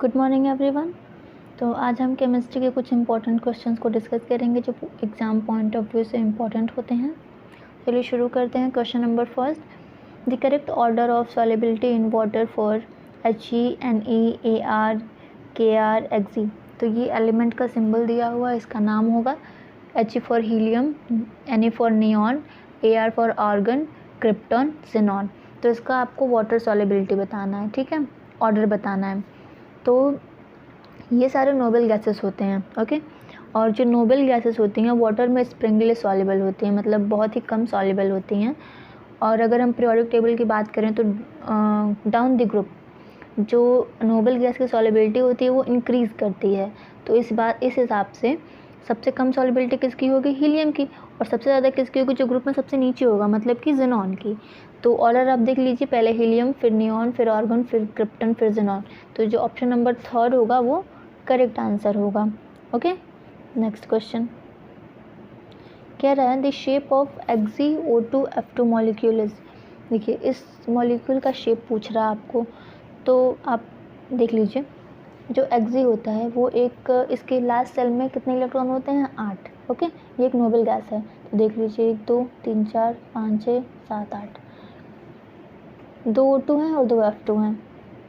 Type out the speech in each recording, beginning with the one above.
Good morning everyone. तो आज हम केमिस्ट्री के कुछ इंपॉर्टेंट क्वेश्चंस को डिस्कस करेंगे जो एग्ज़ाम पॉइंट ऑफ व्यू से इम्पॉर्टेंट होते हैं। चलिए शुरू करते हैं। Question number first, the correct order of solubility in water for He, Ne, Ar, Kr, Xg। तो ये एलिमेंट का सिंबल दिया हुआ है, इसका नाम होगा He for helium, Na for neon, Ar for argon, krypton, xenon. तो इसका आपको वाटर सॉल्युबिलिटी बताना है, ठीक है, ऑर्डर बताना है। तो ये सारे नोबल गैसेस होते हैं, ओके। और जो नोबल गैसेस होती हैं वाटर में स्प्रिंगली सॉल्युबल होती हैं, मतलब बहुत ही कम सॉल्युबल होती हैं। और अगर हम पीरियोडिक टेबल की बात करें तो डाउन द ग्रुप जो नोबल गैस की सॉल्युबिलिटी होती है वो इंक्रीज़ करती है। तो इस हिसाब से सबसे कम सॉल्युबिलिटी किसकी होगी? हीलियम की। और सबसे ज़्यादा किसकी होगी? जो ग्रुप में सबसे नीचे होगा, मतलब कि जेनॉन की। तो ऑर्डर आप देख लीजिए, पहले हीलियम, फिर नियॉन, फिर आर्गन, फिर क्रिप्टन, फिर जेनॉन। तो जो ऑप्शन नंबर थर्ड होगा वो करेक्ट आंसर होगा, ओके। नेक्स्ट क्वेश्चन कह रहा है the shape of XeO2F2 molecule is. देखिए इस मॉलिक्यूल का शेप पूछ रहा है आपको, तो आप देख लीजिए। जो Xe होता है वो एक, इसके लास्ट सेल में कितने इलेक्ट्रॉन होते हैं? 8, ओके। ये एक नोबल गैस है, तो देख लीजिए 1 2 3 4 5 6 7 8, 2 O2 हैं और 2 F2 हैं।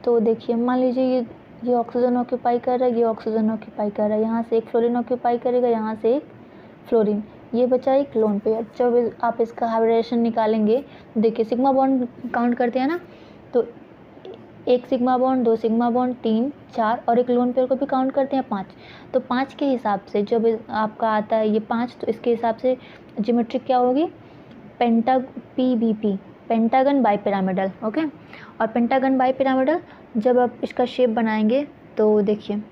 तो देखिए मान लीजिए ये ऑक्सीजन ऑक्यूपाई कर रहा है, ये ऑक्सीजन ऑक्यूपाई कर रहा है, यहाँ से एक फ्लोरीन ऑक्यूपाई करेगा, यहाँ से एक फ्लोरीन, ये बचा एक लोन पेयर। जब आप इसका हाइब्रिडेशन निकालेंगे, देखिए सिग्मा बॉन्ड काउंट करते हैं ना, तो एक सिग्मा बॉन्ड, 2 सिग्मा बॉन्ड, 3 4 और एक लोन पेयर को भी काउंट करते हैं 5। तो 5 के हिसाब से जब आपका आता है ये 5, तो इसके हिसाब से ज्योमेट्री क्या होगी? PBP, pentagon bi pyramidal, okay. और पेंटागन बाई पिरामिडल जब आप इसका शेप बनाएंगे तो देखिए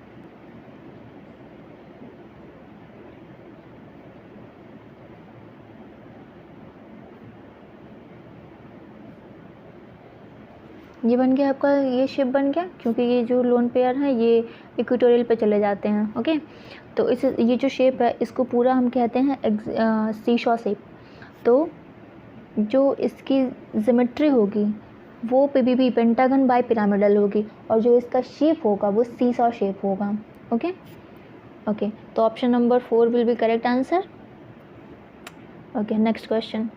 ये बन गया आपका, ये शेप बन गया, क्योंकि ये जो लोन पेयर हैं ये इक्वेटोरियल पे चले जाते हैं, ओके। तो ये जो शेप है इसको पूरा हम कहते हैं सीशॉ शेप। तो जो इसकी ज्योमेट्री होगी वो PBP, पेंटागन बाय पिरामिडल होगी, और जो इसका शेप होगा वो सीसॉ शेप होगा, ओके ओके। तो option number 4 will be correct answer, okay. Next question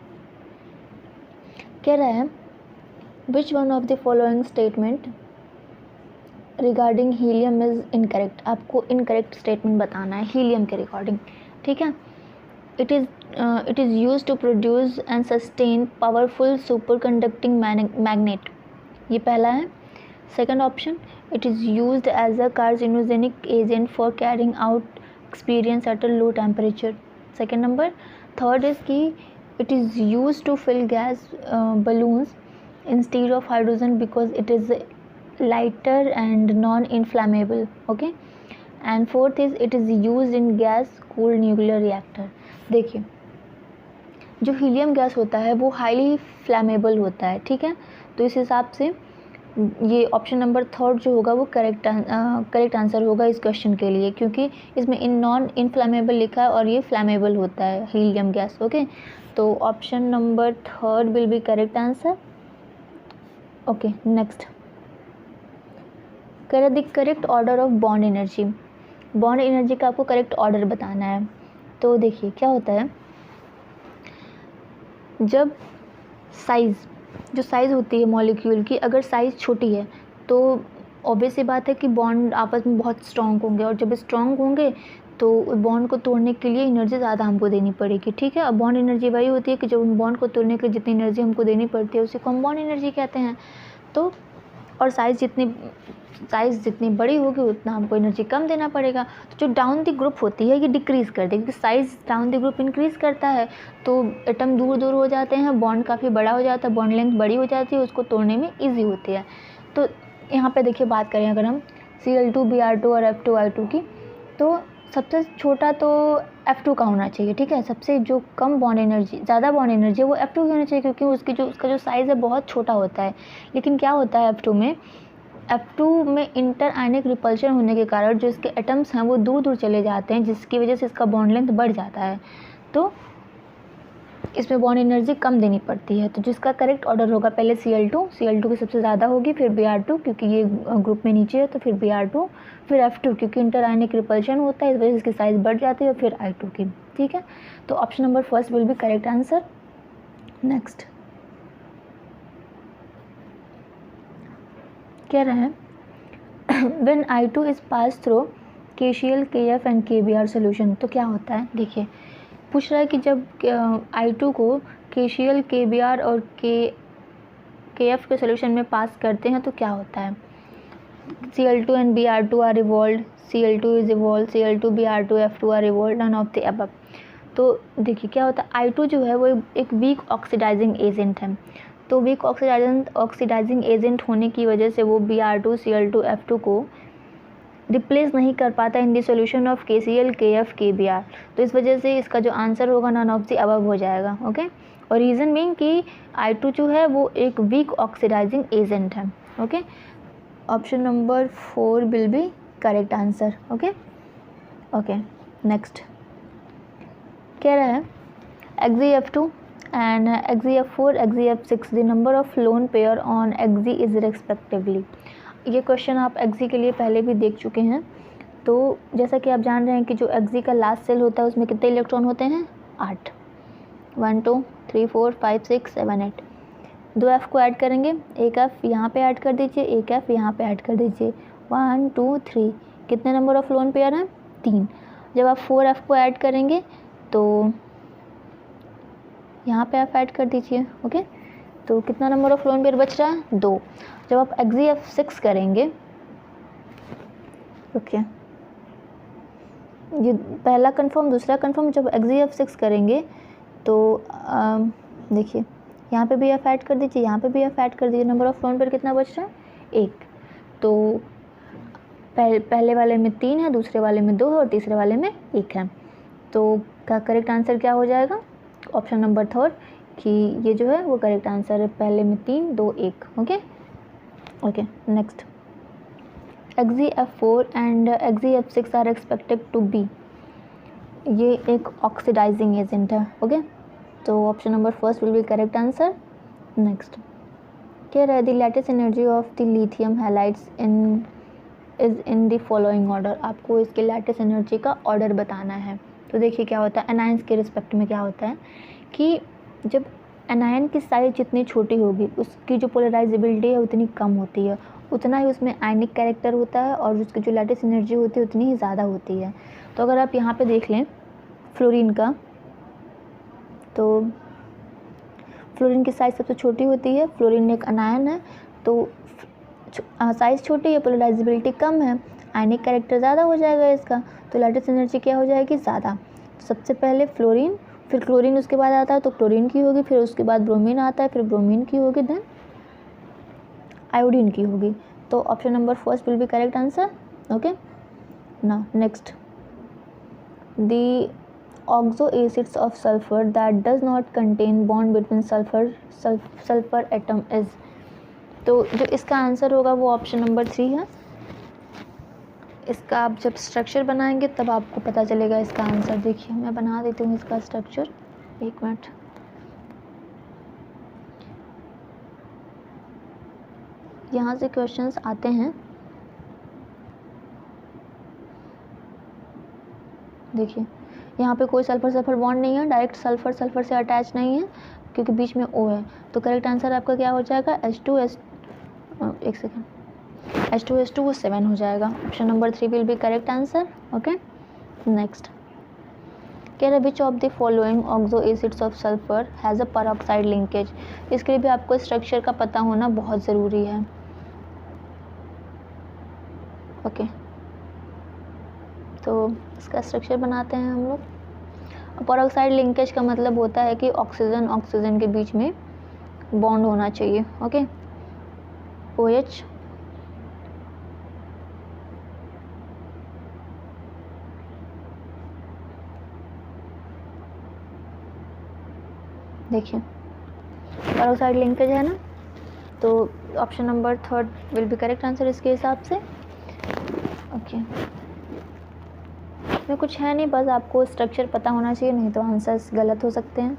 कह रहा है which one of the following statement regarding helium is incorrect. आपको इनकरेक्ट स्टेटमेंट बताना है हीलियम के रिगार्डिंग, ठीक है। It is used to produce and sustain powerful superconducting magnet, ये पहला है। Second option, it is used as a carcinogenic agent for carrying out experience at a low temperature, second number. Third is कि it is used to fill gas balloons instead of hydrogen because it is lighter and non-inflammable, okay। And fourth is it is use in gas cooled nuclear reactor. देखिए जो helium gas होता है वो highly फ्लैमेबल होता है, ठीक है। तो इस हिसाब से ये ऑप्शन नंबर थर्ड जो होगा वो करेक्ट आंसर होगा इस क्वेश्चन के लिए, क्योंकि इसमें नॉन इनफ्लैमेबल लिखा है और ये फ्लैमेबल होता है हीलियम गैस, ओके। तो option number third will be correct answer, okay. Next the correct order of bond energy. Bond energy का आपको करेक्ट ऑर्डर बताना है। तो देखिए क्या होता है, जब जो साइज़ होती है मॉलिक्यूल की, अगर साइज़ छोटी है तो ऑब्वियस सी बात है कि बॉन्ड आपस में बहुत स्ट्रॉन्ग होंगे, और जब स्ट्रॉन्ग होंगे तो बॉन्ड को तोड़ने के लिए एनर्जी ज़्यादा हमको देनी पड़ेगी, ठीक है। अब बॉन्ड एनर्जी वही होती है कि जब बॉन्ड को तोड़ने के लिए जितनी एनर्जी हमको देनी पड़ती है उसे को हम बॉन्ड एनर्जी कहते हैं। तो और साइज़ जितनी बड़ी होगी उतना हमको एनर्जी कम देना पड़ेगा। तो जो डाउन द ग्रुप होती है ये डिक्रीज़ कर देगी, क्योंकि size down the group increase करता है तो एटम दूर दूर हो जाते हैं, बॉन्ड काफ़ी बड़ा हो जाता है, बॉन्ड लेंथ बड़ी हो जाती है, उसको तोड़ने में ईजी होती है। तो यहाँ पे देखिए बात करें अगर हम Cl2 Br2 और F2I2 की, तो सबसे छोटा तो F2 का होना चाहिए, ठीक है। सबसे जो कम बॉन्ड एनर्जी, ज़्यादा बॉन्ड एनर्जी है वो F2 की होनी चाहिए, क्योंकि उसका जो साइज़ है बहुत छोटा होता है। लेकिन क्या होता है F2 में इंटर आयनिक रिपल्शन होने के कारण जो इसके एटम्स हैं वो दूर दूर चले जाते हैं, जिसकी वजह से इसका बॉन्ड लेंथ बढ़ जाता है। तो इसमें बॉन्ड एनर्जी कम देनी पड़ती है। तो जिसका करेक्ट ऑर्डर होगा पहले Cl2 की सबसे ज़्यादा होगी, फिर Br2 क्योंकि ये ग्रुप में नीचे है, तो फिर Br2, फिर F2 क्योंकि इंटरआयनिक रिपल्शन होता है, इस वजह से इसकी साइज़ बढ़ जाती है, और फिर I2 की। ठीक है, तो option number first will be correct answer. Next कह रहा है when I2 is pass through KCl, KF and KBr solution, तो क्या होता है। देखिए पूछ रहा है कि जब I2 को KCl, KBr और KF के सोल्यूशन में पास करते हैं तो क्या होता है। Cl2 and Br2 are evolved, Cl2 is evolved, Cl2, Br2, F2 are evolved, none of the above। तो देखिए क्या होता है, I2 जो है वो एक वीक ऑक्सीडाइजिंग एजेंट है। तो वीक ऑक्सीडाइजिंग एजेंट होने की वजह से वो Br2, Cl2, F2 को रिप्लेस नहीं कर पाता in the solution of KCl, KF, KBr। तो इस वजह से इसका जो आंसर होगा नन ऑफ दी अबव हो जाएगा। ओके, और रीज़न बीइंग कि I2 जो है वो एक वीक ऑक्सीडाइजिंग एजेंट है। Okay, option number 4 will be correct answer. Okay, next कह रहा है EgzF2 and EgzF4, EgzF6 the number of lone pair on Egz is respectively. ये क्वेश्चन आप Egz के लिए पहले भी देख चुके हैं। तो जैसा कि आप जान रहे हैं कि जो Egz का लास्ट सेल होता है उसमें कितने इलेक्ट्रॉन होते हैं, 8। 1 2 3 4 5 6 7 8। 2 F को ऐड करेंगे, एक F यहाँ पे ऐड कर दीजिए, एक F यहाँ पे ऐड कर दीजिए। 1 2 3, कितने नंबर ऑफ लोन पेयर हैं, 3। जब आप 4 F को ऐड करेंगे तो यहाँ पे F ऐड कर दीजिए। ओके, तो कितना नंबर ऑफ लोन पेयर बच रहा है, 2। जब आप EgzF6 करेंगे, ओके ये पहला कंफर्म, दूसरा कंफर्म, जब EgzF6 करेंगे तो देखिए यहाँ पे भी F ऐड कर दीजिए, यहाँ पे भी F ऐड कर दीजिए। नंबर ऑफ लोन पेयर कितना बच रहा है, 1। तो पहले वाले में 3 है, दूसरे वाले में 2 है और तीसरे वाले में 1 है। तो का करेक्ट आंसर क्या हो जाएगा, ऑप्शन नंबर 3 कि ये जो है वो करेक्ट आंसर है। पहले में 3 2 1। Okay, next EgzF4 and EgzF6 are expected to be, ये एक ऑक्सीडाइजिंग एजेंट है। ओके, तो option number first will be correct answer. Next कह रहा है the latest energy of the lithium halides is in the following order. आपको इसके latest energy का ऑर्डर बताना है। तो देखिए क्या होता है, एनायंस के रिस्पेक्ट में क्या होता है कि जब एनायन की साइज़ जितनी छोटी होगी उसकी जो पोलराइजेबिलिटी है उतनी कम होती है, उतना ही उसमें आयनिक कैरेक्टर होता है और उसकी जो लेटेस्ट एनर्जी होती है उतनी ही ज़्यादा होती है। तो अगर आप यहाँ पे देख लें फ्लोरीन का, तो फ्लोरीन की साइज़ सबसे छोटी होती है। फ्लोरीन एक अनायन है तो साइज़ छोटी है, पोलराइजेबिलिटी कम है, आयनिक कैरेक्टर ज़्यादा हो जाएगा इसका, तो लेटेस्ट एनर्जी क्या हो जाएगी, ज़्यादा। तो सबसे पहले फ्लोरीन, फिर क्लोरीन उसके बाद आता है तो क्लोरीन की होगी, फिर उसके बाद ब्रोमीन आता है, फिर ब्रोमीन की होगी, देन आयोडीन की होगी। तो option number first will be correct answer. Okay, now next the oxo acids of sulphur that does not contain bond between sulphur atom is. तो जो इसका आंसर होगा वो ऑप्शन नंबर 3 है। इसका आप जब स्ट्रक्चर बनाएंगे तब आपको पता चलेगा इसका आंसर। देखिए मैं बना देती हूँ इसका स्ट्रक्चर, 1 मिनट। यहाँ से क्वेश्चंस आते हैं। देखिए यहाँ पे कोई सल्फर सल्फर बॉन्ड नहीं है, डायरेक्ट सल्फर सल्फर से अटैच नहीं है क्योंकि बीच में O है। तो करेक्ट आंसर आपका क्या हो जाएगा, H2 वो 7 हो जाएगा। Option number 3 will be correct answer. Okay, next कह रहे which of the following oxo acids of sulphur has a peroxide linkage. इसके लिए भी आपको स्ट्रक्चर का पता होना बहुत ज़रूरी है। ओके, तो इसका स्ट्रक्चर बनाते हैं हम लोग। परऑक्साइड लिंकेज का मतलब होता है कि ऑक्सीजन ऑक्सीजन के बीच में बॉन्ड होना चाहिए। ओके, OH देखिए परऑक्साइड लिंकेज है ना, तो option number 3 will be correct answer इसके हिसाब से। ओके, इसमें कुछ है नहीं, बस आपको स्ट्रक्चर पता होना चाहिए, नहीं तो आंसर्स गलत हो सकते हैं।